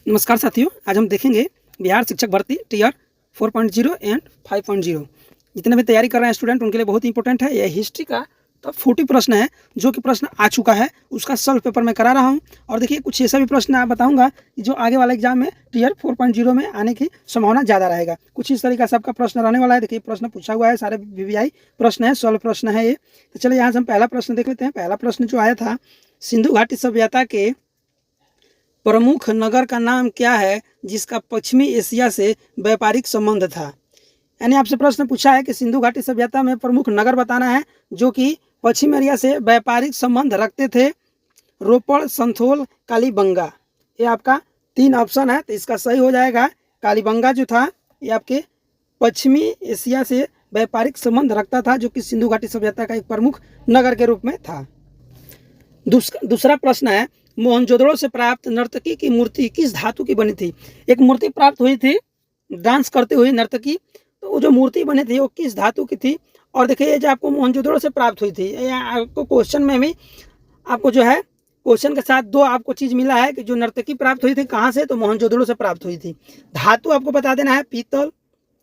नमस्कार साथियों, आज हम देखेंगे बिहार शिक्षक भर्ती टीयर 4.0 एंड 5.0। जितने भी तैयारी कर रहे हैं स्टूडेंट उनके लिए बहुत इंपॉर्टेंट है। यह हिस्ट्री का टॉप 40 प्रश्न है जो कि प्रश्न आ चुका है, उसका सॉल्व पेपर मैं करा रहा हूं। और देखिए कुछ ऐसा भी प्रश्न आप बताऊंगा कि जो आगे वाला एग्जाम में टीयर 4.0 में आने की संभावना ज़्यादा रहेगा। कुछ इस तरीका से आपका प्रश्न रहने वाला है। देखिए प्रश्न पूछा हुआ है, सारे वीवीआई प्रश्न है, सॉल्व प्रश्न है ये। तो चलिए यहाँ से हम पहला प्रश्न देख लेते हैं। पहला प्रश्न जो आया था, सिंधु घाटी सभ्यता के प्रमुख नगर का नाम क्या है जिसका पश्चिमी एशिया से व्यापारिक संबंध था। यानी आपसे प्रश्न पूछा है कि सिंधु घाटी सभ्यता में प्रमुख नगर बताना है जो कि पश्चिम एरिया से व्यापारिक संबंध रखते थे। रोपड़, संथोल, कालीबंगा, ये आपका 3 ऑप्शन है। तो इसका सही हो जाएगा कालीबंगा जो था ये आपके पश्चिमी एशिया से व्यापारिक संबंध रखता था, जो कि सिंधु घाटी सभ्यता का एक प्रमुख नगर के रूप में था। दूसरा प्रश्न है, मोहनजोदड़ो से प्राप्त नर्तकी की मूर्ति किस धातु की बनी थी। एक मूर्ति प्राप्त हुई थी डांस करते हुए नर्तकी, तो वो जो मूर्ति बनी थी वो किस धातु की थी। और देखिए जो आपको मोहनजोदड़ो से प्राप्त हुई थी, आपको क्वेश्चन में भी आपको जो है क्वेश्चन के साथ 2 आपको चीज़ मिला है कि जो नर्तकी प्राप्त हुई थी कहाँ से, तो मोहनजोदड़ो से प्राप्त हुई थी। धातु आपको बता देना है पीतल,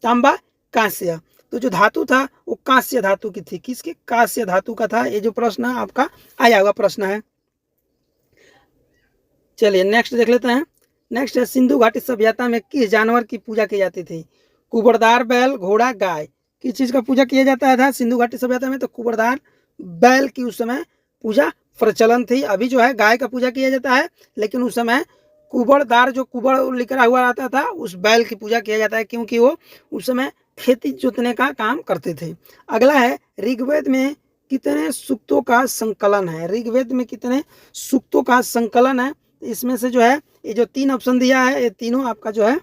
तांबा, कांस्य। तो जो धातु था वो कांस्य धातु की थी। किसके? कांस्य धातु का था। ये जो प्रश्न आपका आया हुआ प्रश्न है। चलिए नेक्स्ट देख लेते हैं। नेक्स्ट है, सिंधु घाटी सभ्यता में किस जानवर की पूजा की जाती थी। कुबड़दार बैल, घोड़ा, गाय, किस चीज़ का पूजा किया जाता था सिंधु घाटी सभ्यता में, तो कुबड़दार बैल की उस समय पूजा प्रचलन थी। अभी जो है गाय का पूजा किया जाता है, लेकिन उस समय कुबड़दार जो कुबड़ लिखा हुआ आता था उस बैल की पूजा किया जाता है, क्योंकि वो उस समय खेती जोतने का काम करते थे। अगला है, ऋग्वेद में कितने सूक्तों का संकलन है। ऋग्वेद में कितने सूक्तों का संकलन है। इसमें से जो है ये जो 3 ऑप्शन दिया है ये तीनों आपका जो है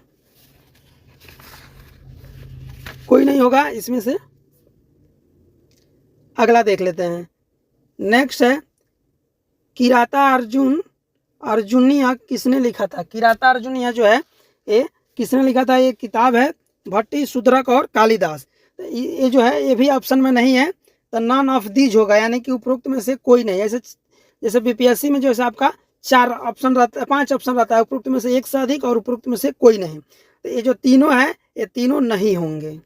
कोई नहीं होगा इसमें से। अगला देख लेते हैं। नेक्स्ट है, किराता अर्जुनीय किसने लिखा था। किराता अर्जुनीय जो है ये किसने लिखा था। ये किताब है भट्टी, शूद्रक और कालिदास। ये जो है ये भी ऑप्शन में नहीं है, तो नॉन ऑफ दीज होगा, यानी कि उपरोक्त में से कोई नहीं। ऐसे जैसे बीपीएससी में जो है आपका 4 ऑप्शन रहता है, 5 ऑप्शन रहता है, उपरोक्त में से एक से अधिक और उपरोक्त में से कोई नहीं। तो ये जो तीनों है ये तीनों नहीं होंगे।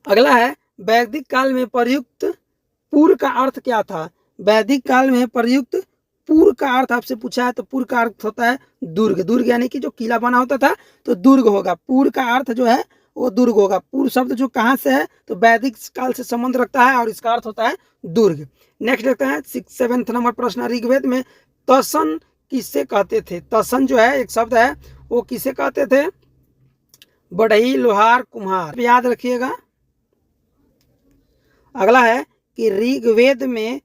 अगला है, वैदिक काल में प्रयुक्त पूर्व का अर्थ क्या था। वैदिक काल में प्रयुक्त पूर्व का अर्थ आपसे पूछा है, तो पूर्व का अर्थ होता है दुर्ग। दुर्ग यानी कि जो किला बना होता था तो दुर्ग होगा। पूर्व का अर्थ जो है वो दुर्ग होगा। पूर्व शब्द जो कहाँ से है, तो वैदिक काल से संबंध रखता है और इसका अर्थ होता है दुर्ग। नेक्स्ट देखते हैं 7th नंबर प्रश्न, ऋग्वेद में तसन किससे कहते थे। तसन जो है एक शब्द है, वो किसे कहते थे। बढ़ई, लोहार, कुम्हार, याद रखिएगा। अगला है कि ऋग्वेद में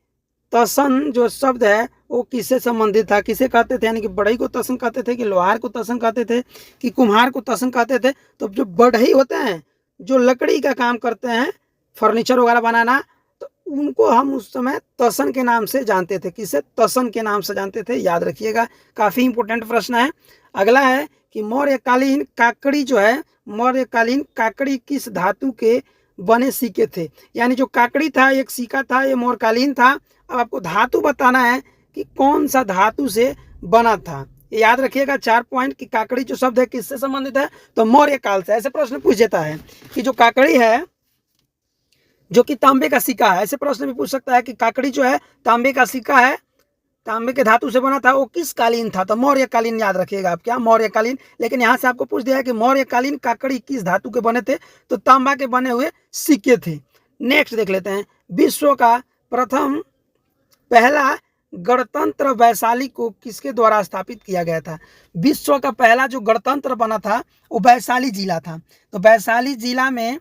तसन जो शब्द है वो किससे संबंधित था, किसे कहते थे। यानी कि बढ़ई को तसन कहते थे, कि लोहार को तसन कहते थे, कि कुम्हार को तसन कहते थे। तो जो बढ़ई होते हैं जो लकड़ी का काम करते हैं, फर्नीचर वगैरह बनाना, तो उनको हम उस समय तसन के नाम से जानते थे। किसे? तसन के नाम से जानते थे। याद रखिएगा, काफ़ी इंपॉर्टेंट प्रश्न है। अगला है कि मौर्यकालीन काकड़ी जो है, मौर्यकालीन काकड़ी किस धातु के बने सिक्के थे। यानी जो काकड़ी था एक सिक्का था, ये मौर्यकालीन था। अब आपको धातु बताना है कि कौन सा धातु से बना था। याद रखिएगा 4 पॉइंट कि काकड़ी जो शब्द है किससे संबंधित है, तो मौर्य काल से। ऐसे प्रश्न पूछ देता है कि जो काकड़ी है जो कि तांबे का सिक्का है, ऐसे प्रश्न भी पूछ सकता है कि काकड़ी जो है तांबे का सिक्का है, तांबे के धातु से बना था, वो किस कालीन था, तो मौर्यकालीन। याद रखिएगा आप क्या, मौर्यकालीन। लेकिन यहाँ से आपको पूछ दिया है कि मौर्यकालीन काकड़ी किस धातु के बने थे, तो तांबा के बने हुए सिक्के थे। नेक्स्ट देख लेते हैं, विश्व का पहला गणतंत्र वैशाली को किसके द्वारा स्थापित किया गया था। विश्व का पहला जो गणतंत्र बना था वो वैशाली जिला था। तो वैशाली जिला में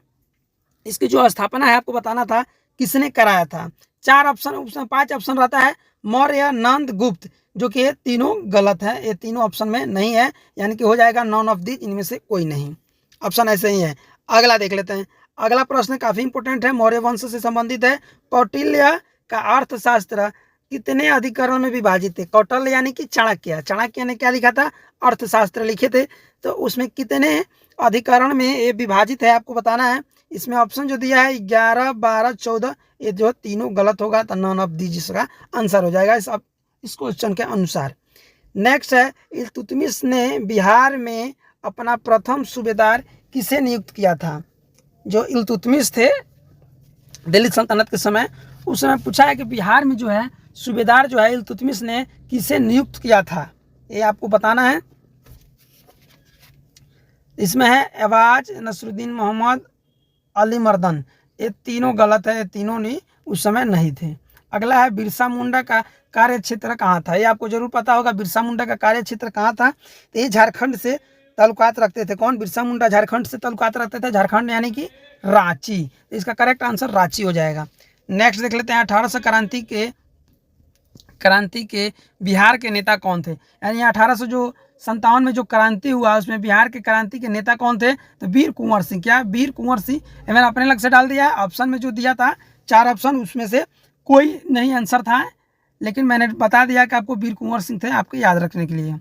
इसकी जो स्थापना है आपको बताना था किसने कराया था। 4 ऑप्शन 5 ऑप्शन रहता है, मौर्य, नंद, गुप्त, जो कि ये तीनों गलत है। ये तीनों ऑप्शन में नहीं है, यानी कि हो जाएगा नॉन ऑफ दीज, इनमें से कोई नहीं। ऑप्शन ऐसे ही है। अगला देख लेते हैं। अगला प्रश्न काफी इंपॉर्टेंट है, मौर्य वंश से संबंधित है। कौटिल्य का अर्थशास्त्र कितने अधिकरण में विभाजित है। कौटिल्य यानी कि चाणक्य, चाणक्य ने क्या लिखा था, अर्थशास्त्र लिखे थे। तो उसमें कितने अधिकरण में ये विभाजित है आपको बताना है। इसमें ऑप्शन जो दिया है 11, 12, 14, ये जो तीनों गलत होगा, तो नॉन ऑफ दीज इसका आंसर हो जाएगा इस क्वेश्चन के अनुसार। नेक्स्ट है, इल्तुतमिश ने बिहार में अपना प्रथम सूबेदार किसे नियुक्त किया था? जो इल्तुतमिश थे दिल्ली सल्तनत के समय, उस समय पूछा है कि बिहार में जो है सूबेदार जो है इल्तुतमिश ने किसे नियुक्त किया था, ये आपको बताना है। इसमें है एवाज, नसरुद्दीन मोहम्मद, अली मर्दन। ये तीनों गलत है, ये तीनों नहीं उस समय नहीं थे। अगला है, बिरसा मुंडा का कार्य क्षेत्र कहाँ था? ये आपको जरूर पता होगा, बिरसा मुंडा का कार्य क्षेत्र कहाँ था? तो ये झारखंड से ताल्लुकात रखते थे। कौन? बिरसा मुंडा झारखंड से ताल्लुकात रखते थे। झारखंड यानी कि रांची। इसका करेक्ट आंसर रांची हो जाएगा। नेक्स्ट देख लेते हैं, 1800 क्रांति के बिहार के नेता कौन थे? यानी 1857 में जो क्रांति हुआ उसमें बिहार के क्रांति के नेता कौन थे? तो वीर कुंवर सिंह। क्या? वीर कुंवर सिंह। मैंने अपने लग से डाल दिया है। ऑप्शन में जो दिया था 4 ऑप्शन, उसमें से कोई नहीं आंसर था, लेकिन मैंने बता दिया कि आपको वीर कुंवर सिंह थे, आपको याद रखने के लिए।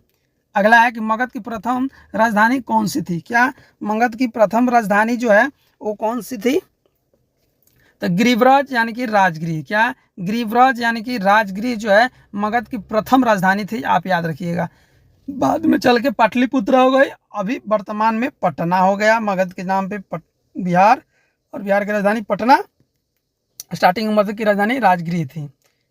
अगला है कि मगध की प्रथम राजधानी कौन सी थी? क्या मगध की प्रथम राजधानी जो है वो कौन सी थी? तो गिरिव्रज यानी कि राजगृह। क्या? गिरिव्रज यानी कि राजगृह जो है मगध की प्रथम राजधानी थी, आप याद रखिएगा। बाद में चल के पाटलिपुत्र हो गई, अभी वर्तमान में पटना हो गया। मगध के नाम पे बिहार, और बिहार की राजधानी पटना। स्टार्टिंग में मगध की राजधानी राजगृह थी।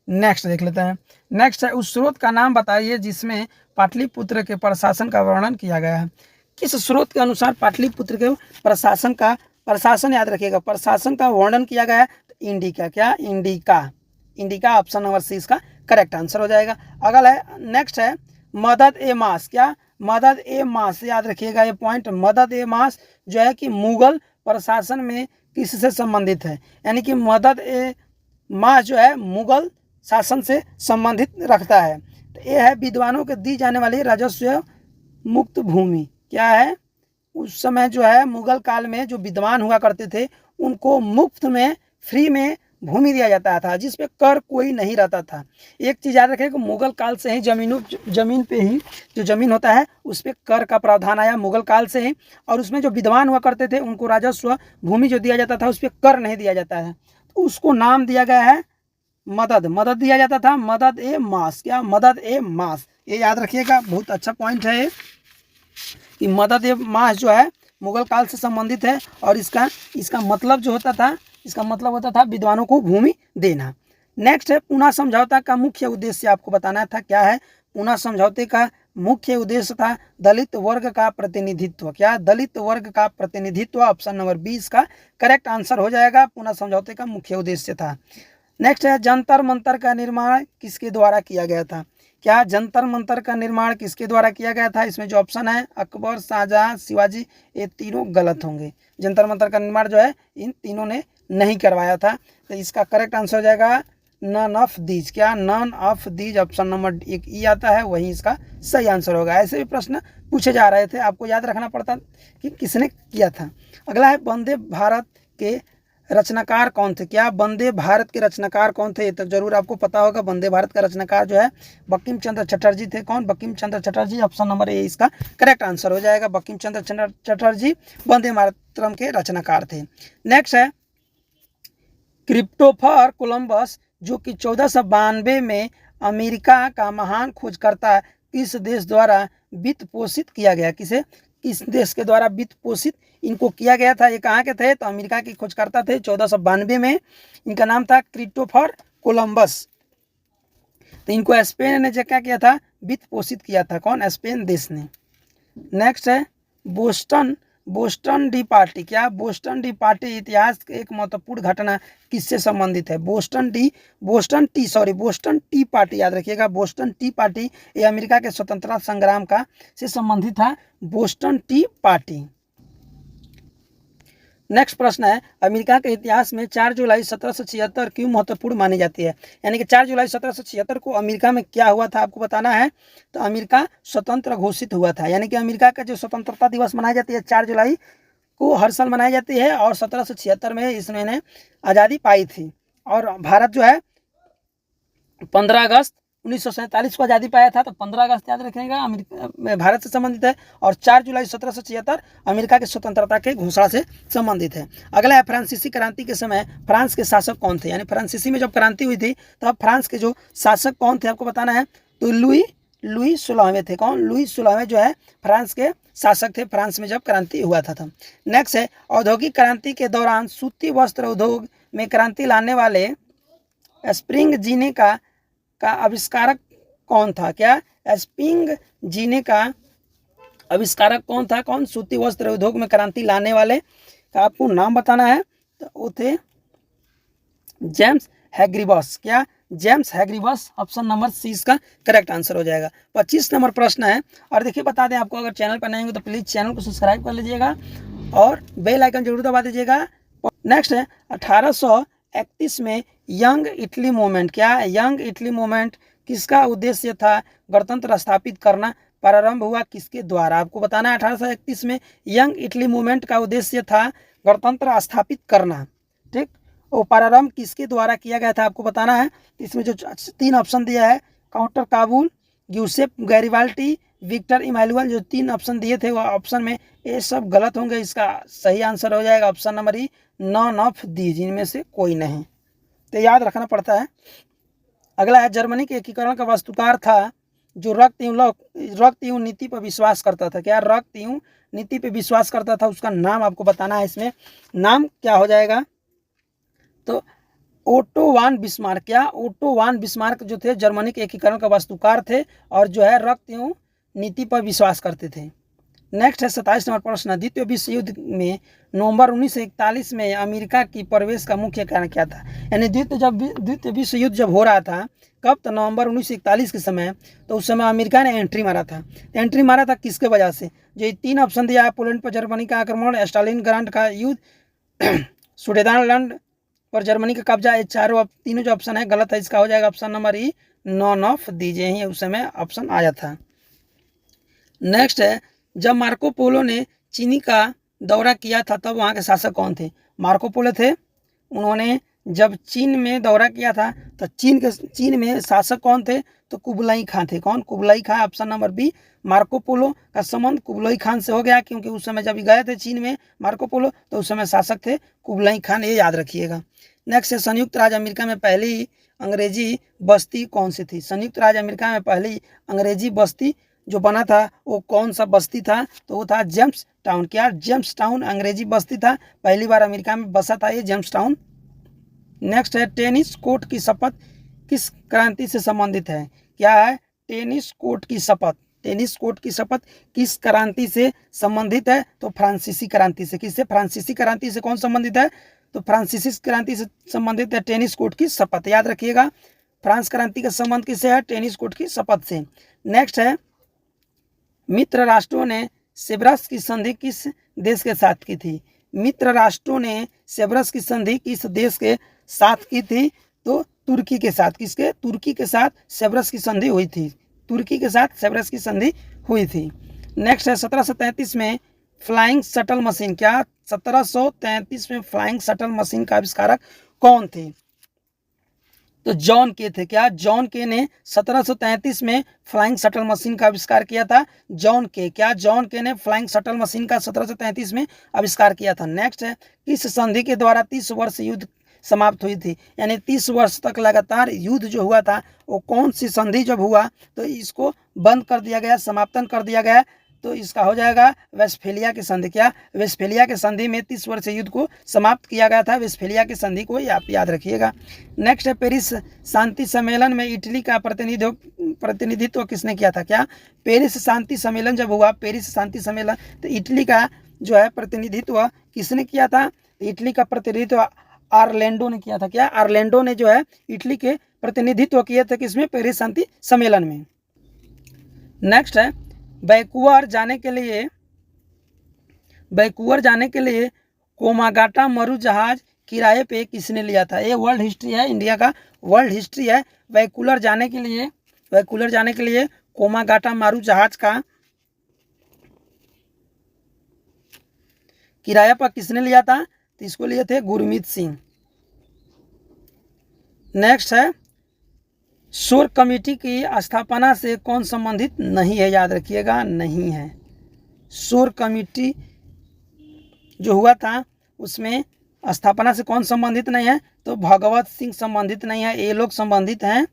नेक्स्ट देख लेते हैं। नेक्स्ट है, उस स्रोत का नाम बताइए जिसमें पाटलिपुत्र के प्रशासन का वर्णन किया गया है। किस स्रोत के अनुसार पाटलिपुत्र के प्रशासन याद रखिएगा, प्रशासन का वर्णन किया गया है? तो इंडिका। क्या? इंडिका ऑप्शन नंबर सी इसका करेक्ट आंसर हो जाएगा। अगला है, नेक्स्ट है, मदद ए मास। क्या? मदद ए मास, याद रखिएगा ये पॉइंट। मदद ए मास जो है कि मुगल प्रशासन में किससे संबंधित है? यानी कि मदद ए मास जो है मुगल शासन से संबंधित रखता है। तो ये है, विद्वानों को दी जाने वाली राजस्व मुक्त भूमि। क्या है? उस समय जो है मुगल काल में जो विद्वान हुआ करते थे उनको मुफ्त में, फ्री में भूमि दिया जाता था, जिस पे कर कोई नहीं रहता था। एक चीज़ याद रखें कि मुगल काल से ही जमीन पे ही जो जमीन होता है उस पर कर का प्रावधान आया मुगल काल से ही, और उसमें जो विद्वान हुआ करते थे उनको राजस्व भूमि जो दिया जाता था उस पर कर नहीं दिया जाता है, तो उसको नाम दिया गया है मदद दिया जाता था, मदद ए मास। क्या? मदद ए मास, ये याद रखिएगा, बहुत अच्छा पॉइंट है कि मदद ए मास जो है मुगल काल से संबंधित है, और इसका मतलब जो होता था, इसका मतलब होता था विद्वानों को भूमि देना। नेक्स्ट है, पुनः समझौता का मुख्य उद्देश्य आपको बताना था। क्या है? पुनः समझौते का मुख्य उद्देश्य था दलित वर्ग का प्रतिनिधित्व। क्या? दलित वर्ग का प्रतिनिधित्व। ऑप्शन नंबर 20 का करेक्ट आंसर हो जाएगा। पुनः समझौते का मुख्य उद्देश्य था। नेक्स्ट है, जंतर मंतर का निर्माण किसके द्वारा किया गया था? क्या? जंतर मंतर का निर्माण किसके द्वारा किया गया था? इसमें जो ऑप्शन है अकबर, शाहजहां, शिवाजी, ये तीनों गलत होंगे। जंतर मंतर का निर्माण जो है इन तीनों ने नहीं करवाया था, तो इसका करेक्ट आंसर हो जाएगा नन ऑफ दीज। क्या? None of these. Option number 1 E आता है, वही इसका सही आंसर होगा। ऐसे भी प्रश्न पूछे जा रहे थे, आपको याद रखना पड़ता कि किसने किया था। अगला है, वंदे भारत के रचनाकार कौन थे? क्या? वंदे भारत के रचनाकार कौन थे? ये तो जरूर आपको पता होगा। वंदे भारत का रचनाकार जो है बंकिम चंद्र चटर्जी थे। कौन? Bankim Chandra Chatterjee. Option number A इसका करेक्ट आंसर हो जाएगा। बंकिम चंद्र चटर्जी वंदे मातरम के रचनाकार थे। नेक्स्ट है, क्रिप्टोफर कोलंबस जो कि 1492 में अमेरिका का महान खोजकर्ता किस देश द्वारा वित्त पोषित किया गया? किस देश के द्वारा वित्त पोषित इनको किया गया था? ये कहाँ के थे? तो अमेरिका के खोजकर्ता थे 1492 में। इनका नाम था क्रिस्टोफर कोलंबस। तो इनको स्पेन ने क्या किया था? वित्त पोषित किया था। कौन? स्पेन देश ने। नेक्स्ट है, बोस्टन टी पार्टी। क्या? बोस्टन टी पार्टी इतिहास की एक महत्वपूर्ण घटना किससे संबंधित है? बोस्टन टी पार्टी याद रखिएगा। बोस्टन टी पार्टी ये अमेरिका के स्वतंत्रता संग्राम का से संबंधित है। Boston T party. नेक्स्ट प्रश्न है, अमेरिका के इतिहास में 4 जुलाई 1776 क्यों महत्वपूर्ण मानी जाती है? यानी कि 4 जुलाई 1776 को अमेरिका में क्या हुआ था आपको बताना है। तो अमेरिका स्वतंत्र घोषित हुआ था। यानी कि अमेरिका का जो स्वतंत्रता दिवस मनाई जाती है 4 जुलाई को हर साल मनाई जाती है, और 1776 में इसने आज़ादी पाई थी। और भारत जो है 15 अगस्त 1947 को आज़ादी पाया था। तो 15 अगस्त याद रखेगा, अमेरिका में भारत से संबंधित है, और 4 जुलाई 1776 अमेरिका के स्वतंत्रता के घोषणा से संबंधित है। अगला है, फ्रांसीसी क्रांति के समय फ्रांस के शासक कौन थे? यानी फ्रांसीसी में जब क्रांति हुई थी तब फ्रांस के जो शासक कौन थे आपको बताना है। तो लुई 16वें थे। कौन? लुई 16वें जो है फ्रांस के शासक थे, फ्रांस में जब क्रांति हुआ था। नेक्स्ट है औद्योगिक क्रांति के दौरान सूती वस्त्र उद्योग में क्रांति लाने वाले स्प्रिंग जीने का आविष्कारक कौन था? क्या? स्प्रिंग जीने का आविष्कारक कौन था? कौन? सूती वस्त्र उद्योग में क्रांति लाने वाले का आपको नाम बताना है। तो वो थे जेम्स हैग्रीबस। क्या? जेम्स हैग्रीबस। ऑप्शन नंबर सी इसका करेक्ट आंसर हो जाएगा। 25 नंबर प्रश्न है। और देखिए बता दें आपको, अगर चैनल पर नए होंगे तो प्लीज़ चैनल को सब्सक्राइब कर लीजिएगा और बेल आइकन जरूर दबा दीजिएगा। नेक्स्ट है 1831 में यंग इटली मूवमेंट। क्या? यंग इटली मूवमेंट किसका उद्देश्य था गणतंत्र स्थापित करना? प्रारंभ हुआ किसके द्वारा? आपको बताना है 1831 में यंग इटली मूवमेंट का उद्देश्य था गणतंत्र स्थापित करना। ठीक, वो प्रारंभ किसके द्वारा किया गया था आपको बताना है। इसमें जो 3 ऑप्शन दिया है, counter Cavour, Giuseppe Garibaldi, Victor Emmanuel, जो 3 ऑप्शन दिए थे वो ऑप्शन में ये सब गलत होंगे। इसका सही आंसर हो जाएगा option number E, none of these, इनमें से कोई नहीं। तो याद रखना पड़ता है। अगला है जर्मनी के एकीकरण का वास्तुकार था जो रक्त एवं नीति पर विश्वास करता था। क्या? रक्त एवं नीति पर विश्वास करता था, उसका नाम आपको बताना है। इसमें नाम क्या हो जाएगा? तो ओटो वान बिस्मार्क। क्या? ओटो वान बिस्मार्क जो थे जर्मनी के एकीकरण का वास्तुकार थे और जो है रक्त एवं नीति पर विश्वास करते थे। नेक्स्ट है 27 नंबर प्रश्न, द्वितीय विश्व युद्ध में नवंबर 1941 में अमेरिका की प्रवेश का मुख्य कारण क्या था? यानी द्वितीय विश्व युद्ध जब हो रहा था, कब? तो नवंबर 1941 के समय। तो उस समय अमेरिका ने एंट्री मारा था। एंट्री मारा था किसके वजह से? जो 3 ऑप्शन दिया है, पोलैंड पर जर्मनी का आक्रमण, स्टालिनग्राड का युद्ध, सुडेनलैंड पर जर्मनी का कब्जा। ये तीनों जो ऑप्शन है गलत है। इसका हो जाएगा option number E, none of दीजिए ही उस समय ऑप्शन आया था। नेक्स्ट है जब मार्को पोलो ने चीनी का दौरा किया था तब वहाँ के शासक कौन थे? मार्को पोलो थे, उन्होंने जब चीन में दौरा किया था तो चीन में शासक कौन थे? तो कुबलाई खान थे। कौन? Kublai Khan. Option number B, Marco Polo का संबंध कुबलाई खान से हो गया, क्योंकि उस समय जब गए थे चीन में मार्को पोलो तो उस समय शासक थे कुबलाई खान, ये याद रखिएगा। नेक्स्ट है संयुक्त राज्य अमेरिका में पहली अंग्रेजी बस्ती कौन सी थी? संयुक्त राज्य अमेरिका में पहली अंग्रेजी बस्ती जो बना था वो कौन सा बस्ती था? तो वो था जेम्स टाउन। क्या? जेम्स टाउन अंग्रेजी बस्ती था, पहली बार अमेरिका में बसा था ये जेम्स टाउन। नेक्स्ट है टेनिस कोर्ट की शपथ किस क्रांति से संबंधित है? क्या है? टेनिस कोर्ट की शपथ। टेनिस कोर्ट की शपथ किस क्रांति से संबंधित है? तो फ्रांसीसी क्रांति से। किससे? फ्रांसीसी क्रांति से। कौन संबंधित है? तो फ्रांसीसी क्रांति से संबंधित है टेनिस कोर्ट की शपथ, याद रखिएगा। फ्रांस क्रांति का संबंध किससे है? टेनिस कोर्ट की शपथ से। नेक्स्ट है मित्र राष्ट्रों ने सेब्रस की संधि किस देश के साथ की थी? मित्र राष्ट्रों ने सेब्रस की संधि किस देश के साथ की थी? तो तुर्की के साथ। किसके? तुर्की के साथ सेब्रस की संधि हुई थी। तुर्की के साथ सेब्रस की संधि हुई थी। नेक्स्ट है 1733 में फ्लाइंग शटल मशीन। क्या? 1733 में फ्लाइंग शटल मशीन का आविष्कारक कौन थे? तो जॉन के थे। क्या? जॉन के ने 1733 में फ्लाइंग शटल मशीन का आविष्कार किया था। जॉन के। क्या? जॉन के ने फ्लाइंग शटल मशीन का 1733 में आविष्कार किया था। नेक्स्ट है किस संधि के द्वारा 30 वर्ष युद्ध समाप्त हुई थी? यानी 30 वर्ष तक लगातार युद्ध जो हुआ था वो कौन सी संधि जब हुआ तो इसको बंद कर दिया गया, समाप्तन कर दिया गया। तो इसका हो जाएगा वेस्टफेलिया की संधि। क्या? वेस्टफेलिया की संधि में 30 वर्ष युद्ध को समाप्त किया गया था। वेस्टफेलिया की संधि को आप याद रखिएगा। नेक्स्ट है पेरिस शांति सम्मेलन में इटली का प्रतिनिधित्व किसने किया था? क्या? पेरिस शांति सम्मेलन जब हुआ, पेरिस शांति सम्मेलन, तो इटली का जो है प्रतिनिधित्व किसने किया था? इटली का प्रतिनिधित्व ऑरलैंडो ने किया था। क्या? ऑरलैंडो ने जो है इटली के प्रतिनिधित्व किए थे किसमें? पेरिस शांति सम्मेलन में। नेक्स्ट है वैंकूवर जाने के लिए कोमागाटा मरु जहाज किराए पे किसने लिया था? ये वर्ल्ड हिस्ट्री है, इंडिया का वर्ल्ड हिस्ट्री है। वैंकूवर जाने के लिए कोमागाटा मरु जहाज का किराया पर किसने लिया था? तो इसको लिए थे गुरमीत सिंह। नेक्स्ट है शोर कमेटी की स्थापना से कौन संबंधित नहीं है? याद रखिएगा, नहीं है। शोर कमेटी जो हुआ था उसमें स्थापना से कौन संबंधित नहीं है? तो भगवत सिंह संबंधित नहीं है। ये लोग संबंधित हैं,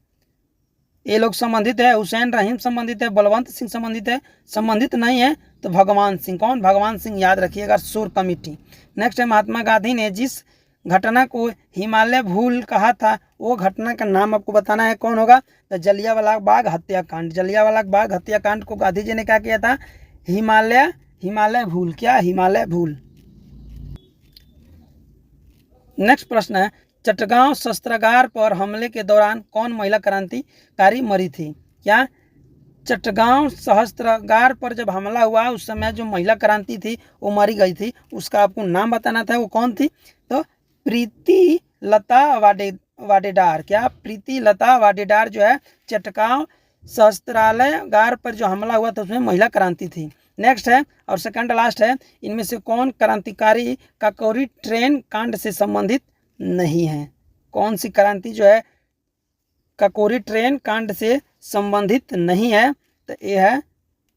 ये लोग संबंधित है, हुसैन रहीम संबंधित है, बलवंत सिंह संबंधित है, संबंधित नहीं है तो भगवान सिंह। कौन? भगवान सिंह, याद रखिएगा, शोर कमेटी। नेक्स्ट है महात्मा गांधी ने जिस घटना को हिमालय भूल कहा था वो घटना का नाम आपको बताना है, कौन होगा? तो जलियांवाला बाग हत्याकांड। जलियांवाला बाग हत्याकांड को गांधी जी ने क्या किया था? हिमालय भूल। क्या? हिमालय भूल। नेक्स्ट प्रश्न है चटगांव शस्त्रागार पर हमले के दौरान कौन महिला क्रांतिकारी मरी थी? क्या? चटगांव शस्त्रागार पर जब हमला हुआ उस समय जो महिला क्रांति थी वो मरी गई थी, उसका आपको नाम बताना था, वो कौन थी? तो प्रीति लता वाडेदार। क्या? प्रीति लता वाडेदार जो है चटगांव शस्त्रागार पर जो हमला हुआ था उसमें महिला क्रांति थी। नेक्स्ट है और सेकंड लास्ट है, इनमें से कौन क्रांतिकारी काकोरी ट्रेन कांड से संबंधित नहीं है? कौन सी क्रांति जो है काकोरी ट्रेन कांड से संबंधित नहीं है? तो ये है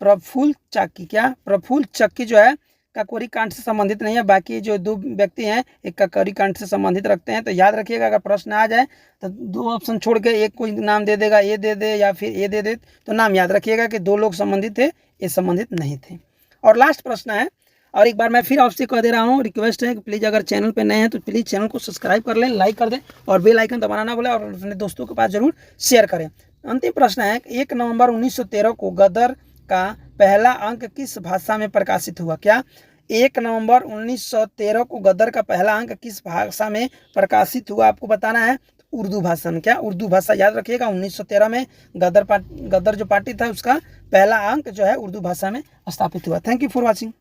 प्रफुल्ल चाकी। क्या? प्रफुल्ल चाकी जो है काकोरी कांड से संबंधित नहीं है। बाकी जो दो व्यक्ति हैं एक काकोरी कांड से संबंधित रखते हैं। तो याद रखिएगा, अगर प्रश्न आ जाए तो दो ऑप्शन छोड़ के एक कोई नाम दे देगा, ए दे दे या फिर ए दे दे, तो नाम याद रखिएगा कि दो लोग संबंधित थे, ये संबंधित नहीं थे। और लास्ट प्रश्न है, और एक बार मैं फिर आपसे कह दे रहा हूँ, रिक्वेस्ट है कि प्लीज़ अगर चैनल पे नए हैं तो प्लीज़ चैनल को सब्सक्राइब कर लें, लाइक कर दें और बेल आइकन दबाना ना भूलें और अपने दोस्तों के पास जरूर शेयर करें। अंतिम प्रश्न है 1 नवंबर 1913 को गदर का पहला अंक किस भाषा में प्रकाशित हुआ? क्या? 1 नवंबर 1913 को गदर का पहला अंक किस भाषा में प्रकाशित हुआ आपको बताना है? उर्दू भाषा में। क्या? उर्दू भाषा। याद रखिएगा 1913 में गदर जो पार्टी था उसका पहला अंक जो है उर्दू भाषा में स्थापित हुआ। Thank you for watching.